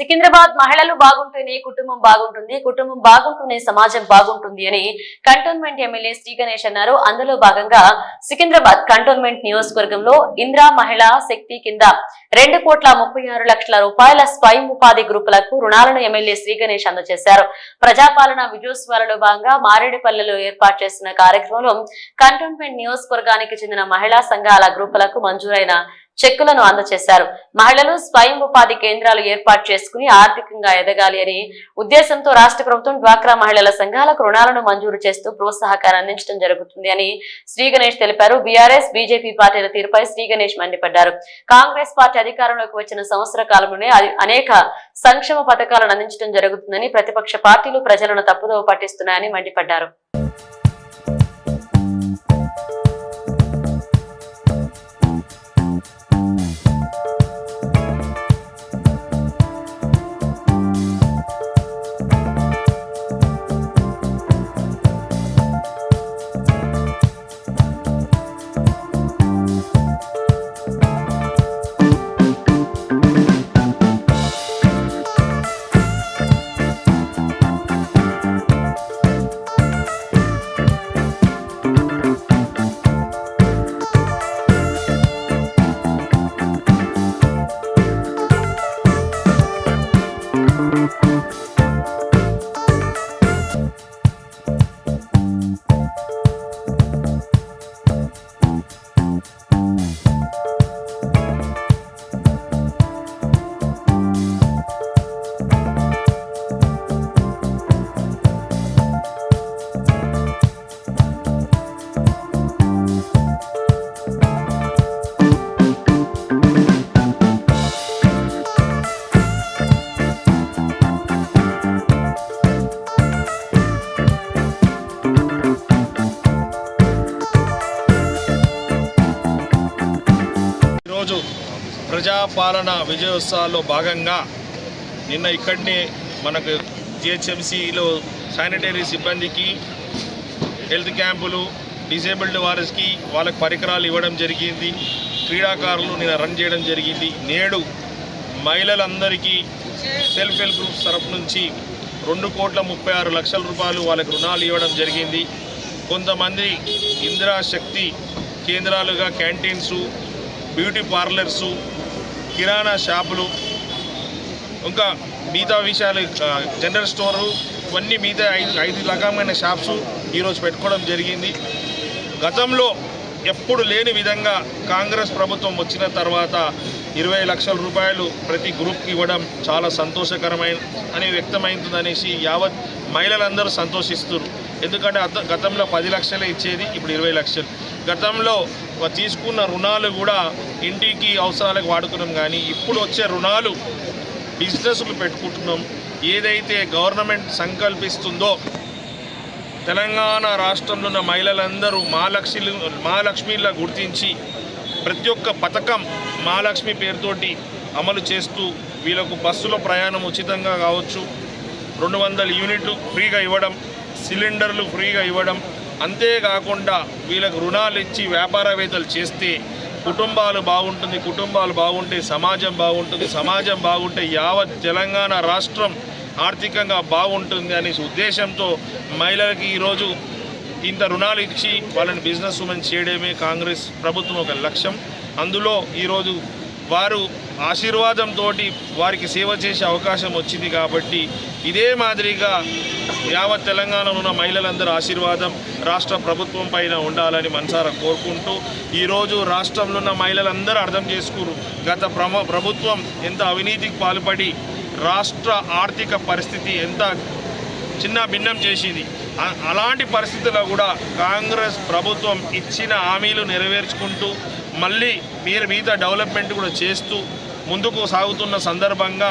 సికింద్రాబాద్ మహిళలు బాగుంటేనే కుటుంబం బాగుంటుంది, కుటుంబం బాగుంటూనే సమాజం బాగుంటుంది అని కంటోన్మెంట్ ఎమ్మెల్యే శ్రీ గణేష్ అన్నారు. అందులో భాగంగా సికింద్రాబాద్ కంటోన్మెంట్ నియోజకవర్గంలో ఇందిరా మహిళా శక్తి కింద 2,36,00,000 రూపాయల స్వయం ఉపాధి గ్రూపులకు రుణాలను ఎమ్మెల్యే శ్రీ గణేష్ అందజేశారు. ప్రజాపాలన విజయోత్సవాలలో భాగంగా మారేడుపల్లెలో ఏర్పాటు చేసిన కార్యక్రమంలో కంటోన్మెంట్ నియోజకవర్గానికి చెందిన మహిళా సంఘాల గ్రూపులకు మంజూరైన చెక్కులను అందజేశారు. మహిళలు స్వయం ఉపాధి కేంద్రాలు ఏర్పాటు చేసుకుని ఆర్థికంగా ఎదగాలి అనే ఉద్దేశంతో రాష్ట్ర ప్రభుత్వం డ్వాక్రా మహిళల సంఘాలకు రుణాలను మంజూరు చేస్తూ ప్రోత్సాహకాన్ని అందించడం జరుగుతుంది అని శ్రీ గణేష్ తెలిపారు. బీఆర్ఎస్ బీజేపీ పార్టీల తీరుపై శ్రీ గణేష్ మండిపడ్డారు. కాంగ్రెస్ పార్టీ అధికారంలోకి వచ్చిన సంవత్సర కాలంలోనే అనేక సంక్షేమ పథకాలను అందించడం జరుగుతుందని, ప్రతిపక్ష పార్టీలు ప్రజలను తప్పుదోవ పట్టిస్తున్నాయని మండిపడ్డారు. ఈరోజు ప్రజాపాలన విజయోత్సవాల్లో భాగంగా నిన్న ఇక్కడనే మనకు జిహెచ్ఎంసీలో శానిటరీ సిబ్బందికి హెల్త్ క్యాంపులు, డిజేబుల్డ్ వారికి వాళ్ళకి పరికరాలు ఇవ్వడం జరిగింది. క్రీడాకారులు నిన్న రన్ చేయడం జరిగింది. నేడు మహిళలందరికీ సెల్ఫ్ హెల్ప్ గ్రూప్స్ తరఫు నుంచి 2,36,00,000 రూపాయలు వాళ్ళకి రుణాలు ఇవ్వడం జరిగింది. కొంతమంది ఇందిరా శక్తి కేంద్రాలుగా క్యాంటీన్సు, బ్యూటీ పార్లర్సు, కిరాణా షాపులు, ఇంకా మిగతా విషయాలు జనరల్ స్టోరు, ఇవన్నీ మిగతా ఐదు రకమైన షాప్స్ ఈరోజు పెట్టుకోవడం జరిగింది. గతంలో ఎప్పుడు లేని విధంగా కాంగ్రెస్ ప్రభుత్వం వచ్చిన తర్వాత 20 లక్షల రూపాయలు ప్రతి గ్రూప్కి ఇవ్వడం చాలా సంతోషకరమైన అని వ్యక్తమైందనేసి యావత్ మహిళలందరూ సంతోషిస్తున్నారు. ఎందుకంటే గతంలో 10 లక్షలే ఇచ్చేది, ఇప్పుడు 20 లక్షలు. గతంలో తీసుకున్న రుణాలు కూడా ఇంటికి అవసరాలకు వాడుకున్నాం, కానీ ఇప్పుడు వచ్చే రుణాలు బిజినెస్లు పెట్టుకుంటున్నాం. ఏదైతే గవర్నమెంట్ సంకల్పిస్తుందో తెలంగాణ రాష్ట్రంలో ఉన్న మహిళలందరూ మహాలక్ష్మిలా గుర్తించి ప్రతి ఒక్క పథకం మహాలక్ష్మి పేరుతోటి అమలు చేస్తూ వీళ్ళకు బస్సులో ప్రయాణం ఉచితంగా కావచ్చు, 200 యూనిట్లు ఫ్రీగా ఇవ్వడం, సిలిండర్లు ఫ్రీగా ఇవ్వడం, అంతేకాకుండా వీళ్ళకు రుణాలు ఇచ్చి వ్యాపారవేత్తలు చేస్తే కుటుంబాలు బాగుంటుంది, కుటుంబాలు బాగుంటే సమాజం బాగుంటుంది, సమాజం బాగుంటే యావత్ తెలంగాణ రాష్ట్రం ఆర్థికంగా బాగుంటుంది అనే ఉద్దేశంతో మహిళలకి ఈరోజు ఇంత రుణాలు ఇచ్చి వాళ్ళని బిజినెస్ ఉమెన్ చేయడమే కాంగ్రెస్ ప్రభుత్వం ఒక లక్ష్యం. అందులో ఈరోజు వారు ఆశీర్వాదంతో వారికి సేవ చేసే అవకాశం వచ్చింది. కాబట్టి ఇదే మాదిరిగా యావత్ తెలంగాణలో ఉన్న మహిళలందరూ ఆశీర్వాదం రాష్ట్ర ప్రభుత్వం పైన ఉండాలని మనసారా కోరుకుంటూ, ఈరోజు రాష్ట్రంలో ఉన్న మహిళలందరూ అర్థం చేసుకున్నారు గత ప్రభుత్వం ఎంత అవినీతికి పాల్పడి రాష్ట్ర ఆర్థిక పరిస్థితి ఎంత చిన్న భిన్నం చేసింది. అలాంటి పరిస్థితుల్లో కూడా కాంగ్రెస్ ప్రభుత్వం ఇచ్చిన హామీలు నెరవేర్చుకుంటూ మళ్ళీ మిగతా డెవలప్మెంట్ కూడా చేస్తూ ముందుకు సాగుతున్న సందర్భంగా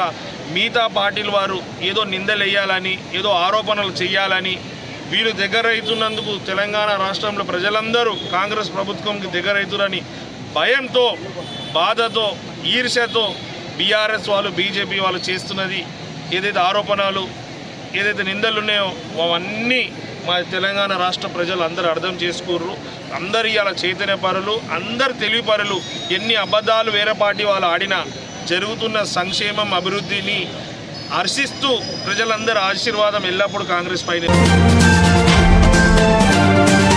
మిగతా పార్టీల వారు ఏదో నిందలేయాలని, ఏదో ఆరోపణలు చేయాలని, వీరు దగ్గరైతున్నందుకు తెలంగాణ రాష్ట్రంలో ప్రజలందరూ కాంగ్రెస్ ప్రభుత్వంకి దగ్గరైతురని భయంతో, బాధతో, ఈర్ష్యతో బీఆర్ఎస్ వాళ్ళు, బీజేపీ వాళ్ళు చేస్తున్నది ఏదైతే ఆరోపణలు, ఏదైతే నిందలు ఉన్నాయో అవన్నీ మా తెలంగాణ రాష్ట్ర ప్రజలు అందరూ అర్థం చేసుకుర్రు. అందరు ఇలా చైతన్యపరులు, అందరు తెలివిపరులు. ఎన్ని అబద్ధాలు వేరే పార్టీ వాళ్ళు ఆడినా జరుగుతున్న సంక్షేమం, అభివృద్ధిని హర్షిస్తూ ప్రజలందరి ఆశీర్వాదం ఎల్లప్పుడూ కాంగ్రెస్ పైన.